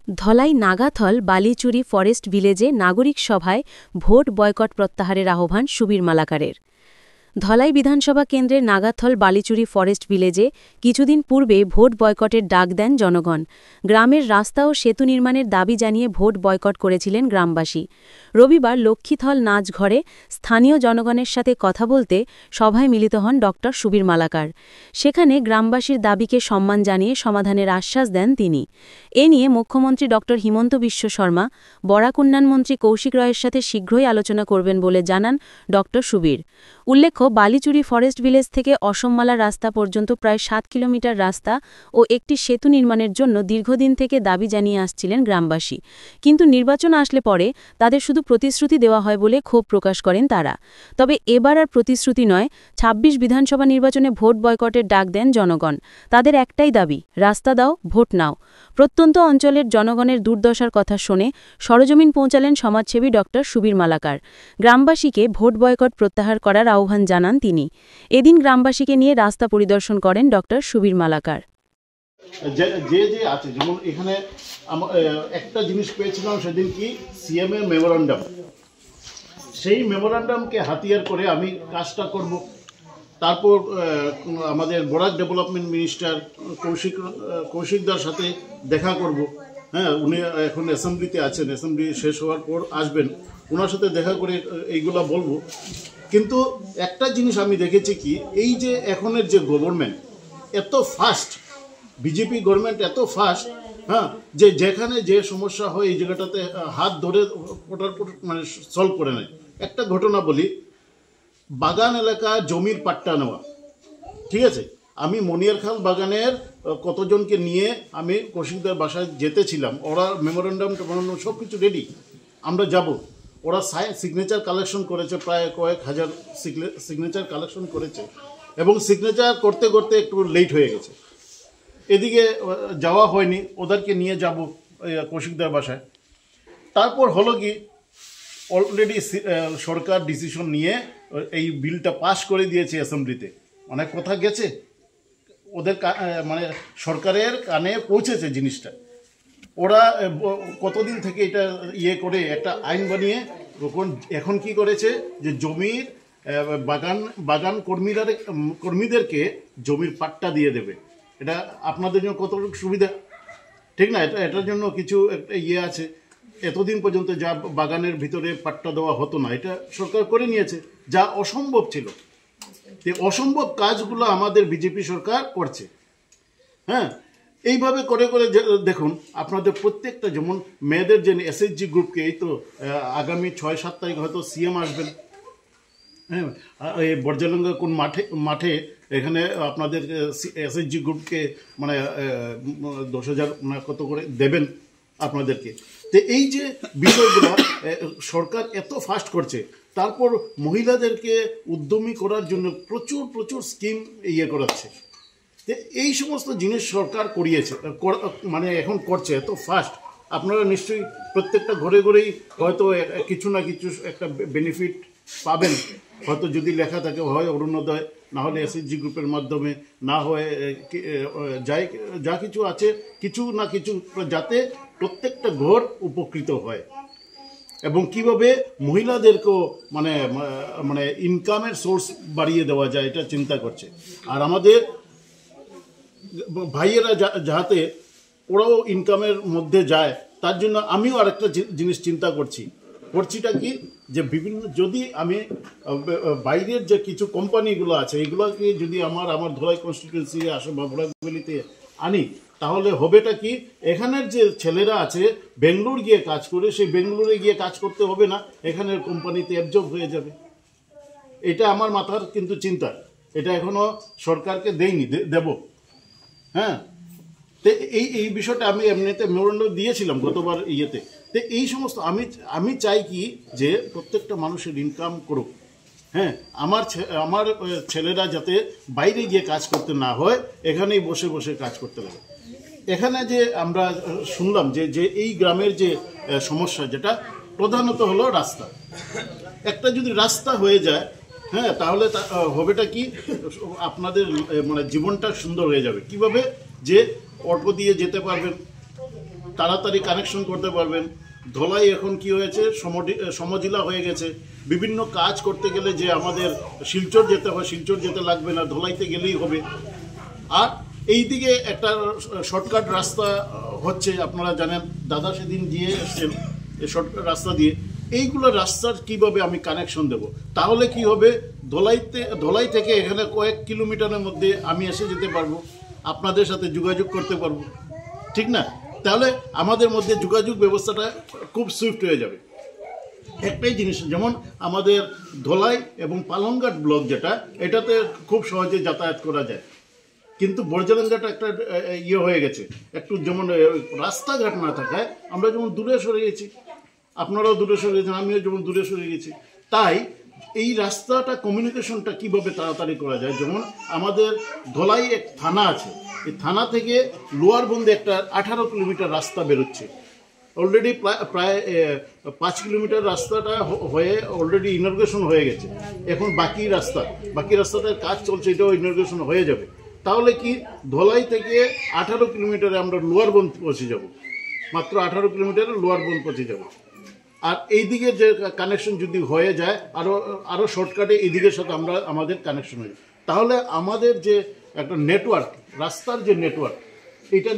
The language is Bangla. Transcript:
ধলাই নাগাথল বালিচুরি ফরেস্ট ভিলেজে নাগরিক সভায় ভোট বয়কট প্রত্যাহারের আহ্বান সুবীর মালাকারের। ধলাই বিধানসভা কেন্দ্রের নাগাথল বালিচুরি ফরেস্ট ভিলেজে কিছুদিন পূর্বে ভোট বয়কটের ডাক দেন জনগণ। গ্রামের রাস্তা ও সেতু নির্মাণের দাবি জানিয়ে ভোট বয়কট করেছিলেন গ্রামবাসী। রবিবার লক্ষ্মীথল নাচঘরে স্থানীয় জনগণের সাথে কথা বলতে সভায় মিলিত হন ড সুবীর মালাকার। সেখানে গ্রামবাসীর দাবিকে সম্মান জানিয়ে সমাধানের আশ্বাস দেন তিনি। এ নিয়ে মুখ্যমন্ত্রী ড হিমন্ত বিশ্ব শর্মা, বরাক উন্নয়নমন্ত্রী কৌশিক রায়ের সাথে শীঘ্রই আলোচনা করবেন বলে জানান ড সুবীর। উল্লেখ্য, বালিচুরি ফরেস্ট ভিলেজ থেকে অসমমালা রাস্তা পর্যন্ত প্রায় ৭ কিলোমিটার রাস্তা ও একটি সেতু নির্মাণের জন্য দীর্ঘদিন থেকে দাবি জানিয়ে আসছিলেন গ্রামবাসী। কিন্তু নির্বাচন আসলে পরে তাদের শুধু প্রতিশ্রুতি দেওয়া হয় বলে ক্ষোভ প্রকাশ করেন তারা। তবে এবার আর প্রতিশ্রুতি নয়, ২৬ বিধানসভা নির্বাচনে ভোট বয়কটের ডাক দেন জনগণ। তাদের একটাই দাবি, রাস্তা দাও, ভোট নাও। প্রত্যন্ত অঞ্চলের জনগণের দুর্দশার কথা শুনে সরজমিন পৌঁছালেন সমাজসেবী ড সুবীর মালাকার। গ্রামবাসীকে ভোট বয়কট প্রত্যাহার করার আহ্বান জানান তিনি। এদিন গ্রামবাসীকে নিয়ে রাস্তা পরিদর্শন করেন ড সুবীর মালাকার। যে আছে, যেমন এখানে একটা জিনিস পেয়েছিলাম সেদিন, কি সিএম এর মেমোরান্ডাম। সেই মেমোরান্ডামকে হাতিয়ার করে আমি কাজটা করব। তারপর আমাদের বরাক ডেভেলপমেন্ট মিনিস্টার কৌশিকদার সাথে দেখা করব। হ্যাঁ, উনি এখন অ্যাসেম্বলিতে আছেন, অ্যাসেম্বলি শেষ হওয়ার পর আসবেন, ওনার সাথে দেখা করে এইগুলা বলবো। কিন্তু একটা জিনিস আমি দেখেছি, কি এই যে এখনের যে গভর্নমেন্ট এত ফাস্ট, বিজেপি গভর্নমেন্ট এত ফাস্ট, হ্যাঁ, যে যেখানে যে সমস্যা হয় এই জায়গাটাতে হাত ধরে মানে সলভ করে নেয়। একটা ঘটনা বলি, বাগান এলাকা জমির পাট্টা নেওয়া, ঠিক আছে। আমি মনিয়ারখাল বাগানের কতজনকে নিয়ে আমি কৌশিকদার বাসায় যেতেছিলাম, ওরা মেমোরেন্ডাম সব কিছু রেডি, আমরা যাব। ওরা সিগনেচার কালেকশন করেছে, প্রায় কয়েক হাজার সিগনেচার কালেকশন করেছে, এবং সিগনেচার করতে করতে একটু লেট হয়ে গেছে। এদিকে যাওয়া হয়নি, ওদেরকে নিয়ে যাব কৌশিকদার বাসায়। তারপর হলো কি, অলরেডি সরকার ডিসিশন নিয়ে এই বিলটা পাস করে দিয়েছে অ্যাসেম্বলিতে। অনেক কথা গেছে, ওদের মানে সরকারের কানে পৌঁছেছে জিনিসটা। ওরা কতদিন থেকে এটা করে একটা আইন বানিয়ে এখন কি করেছে, যে জমির বাগান কর্মীদেরকে জমির পাট্টা দিয়ে দেবে। এটা আপনাদের জন্য কতটুকু সুবিধা, ঠিক না? এটার জন্য কিছু একটা আছে। এতদিন পর্যন্ত যা বাগানের ভিতরে পাট্টা দেওয়া হতো না, এটা সরকার করে নিয়েছে, যা অসম্ভব ছিল। অসম্ভব কাজগুলো আমাদের বিজেপি সরকার করছে। হ্যাঁ, এইভাবে করে করে দেখুন, আপনাদের প্রত্যেকটা, যেমন মেয়েদের যে এসএইচজি গ্রুপকে, এই তো আগামী ৬-৭ তারিখ হয়তো সিএম আসবেন। হ্যাঁ, এই বর্জালঙ্গা কোন মাঠে এখানে আপনাদের এসএইচজি গ্রুপকে মানে ১০,০০০ কত করে দেবেন আপনাদেরকে। তো এই যে বিষয়গুলো সরকার এত ফাস্ট করছে, তারপর মহিলাদেরকে উদ্যমী করার জন্য প্রচুর প্রচুর স্কিম করাচ্ছে। তো এই সমস্ত জিনিস সরকার করিয়েছে, মানে এখন করছে এত ফাস্ট। আপনারা নিশ্চয়ই প্রত্যেকটা ঘরে ঘরেই হয়তো কিছু না কিছু একটা বেনিফিট পাবেন, হয়তো যদি লেখা থাকে, হয় অরুণোদয়, না হলে এসএইচজি গ্রুপের মাধ্যমে, না হয় যা কিছু আছে, কিছু না কিছু, যাতে প্রত্যেকটা ঘর উপকৃত হয়। এবং কিভাবে মহিলাদেরকেও মানে মানে ইনকামের সোর্স বাড়িয়ে দেওয়া যায়, এটা চিন্তা করছে। আর আমাদের ভাইয়েরা যাতে ওরাও ইনকামের মধ্যে যায়, তার জন্য আমিও আরেকটা জিনিস চিন্তা করছিটা কি, যে বিভিন্ন, যদি আমি বাইরের যে কিছু কোম্পানিগুলো আছে, এগুলোকে যদি আমার ধলাই কনস্টিটিউয়েন্সি আসে বা ভোলাগুলিতে আনি, তাহলে হবেটা কি, এখানের যে ছেলেরা আছে বেঙ্গলোর গিয়ে কাজ করে, সেই বেঙ্গলোরে গিয়ে কাজ করতে হবে না, এখানের কোম্পানিতে অ্যাবজর্ব হয়ে যাবে। এটা আমার মাথার কিন্তু চিন্তা, এটা এখনো সরকারকে দেইনি, দেব। হ্যাঁ, তো এই বিষয়টা আমি এমনিতে মেমোরেন্ডাম দিয়েছিলাম গতবার তো এই সমস্ত আমি চাই কি, যে প্রত্যেকটা মানুষের ইনকাম করুক। হ্যাঁ, আমার ছেলেরা যাতে বাইরে গিয়ে কাজ করতে না হয়, এখানেই বসে বসে কাজ করতে লাগে। এখানে যে আমরা শুনলাম যে এই গ্রামের যে সমস্যা, যেটা প্রধানত হলো রাস্তা। একটা যদি রাস্তা হয়ে যায়, হ্যাঁ, তাহলে হবেটা কি, আপনাদের মানে জীবনটা সুন্দর হয়ে যাবে। কিভাবে, যে অটো দিয়ে যেতে পারবেন, তাড়াতাড়ি কানেকশন করতে পারবেন। ধলাই এখন কি হয়েছে, সমজিলা হয়ে গেছে। বিভিন্ন কাজ করতে গেলে যে আমাদের শিলচর যেতে হয়, শিলচর যেতে লাগবে না, ধলাইতে গেলেই হবে। আর এই দিকে একটা শর্টকাট রাস্তা হচ্ছে, আপনারা জানেন, দাদা সেদিন দিয়ে এসছেন এই শর্টকাট রাস্তা দিয়ে। এইগুলো রাস্তার কিভাবে আমি কানেকশন দেব, তাহলে কি হবে, ধলাই থেকে এখানে কয়েক কিলোমিটারের মধ্যে আমি এসে যেতে পারবো, আপনাদের সাথে যোগাযোগ করতে পারবো, ঠিক না? তাহলে আমাদের মধ্যে যোগাযোগ ব্যবস্থাটা খুব সুইফট হয়ে যাবে। একটাই জিনিস, যেমন আমাদের ধলাই এবং পালংঘাট ব্লক যেটা, এটাতে খুব সহজে যাতায়াত করা যায়, কিন্তু বর্জালাঙ্গাটা একটা ইয়ে হয়ে গেছে একটু, যেমন রাস্তাঘাট না থাকায় আমরা যেমন দূরে সরে গেছি, আপনারাও দূরে সরে গেছেন, আমিও যেমন দূরে সরে গেছি। তাই এই রাস্তাটা কমিউনিকেশনটা কিভাবে তাড়াতাড়ি করা যায়, যেমন আমাদের ধলাই এক থানা আছে, এই থানা থেকে লোয়ার বন্দে একটা 18 কিলোমিটার রাস্তা বেরোচ্ছে। অলরেডি প্রায় 5 কিলোমিটার রাস্তাটা হয়ে অলরেডি ইনগ্রেশন হয়ে গেছে। এখন বাকি রাস্তাটার কাজ চলছে, এটাও ইনগ্রেশন হয়ে যাবে। তাহলে কি ধলাই থেকে 18 কিলোমিটারে আমরা লোয়ার বন পৌঁছে যাব, মাত্র 18 কিলোমিটারে লোয়ার বন পৌঁছে যাব। আর এই দিকে যে কানেকশন যদি হয়ে যায়, আরও শর্টকাটে এই দিকের সাথে আমাদের কানেকশন হয়ে যায়, তাহলে আমাদের যে একটা নেটওয়ার্ক, রাস্তার যে নেটওয়ার্ক, এটা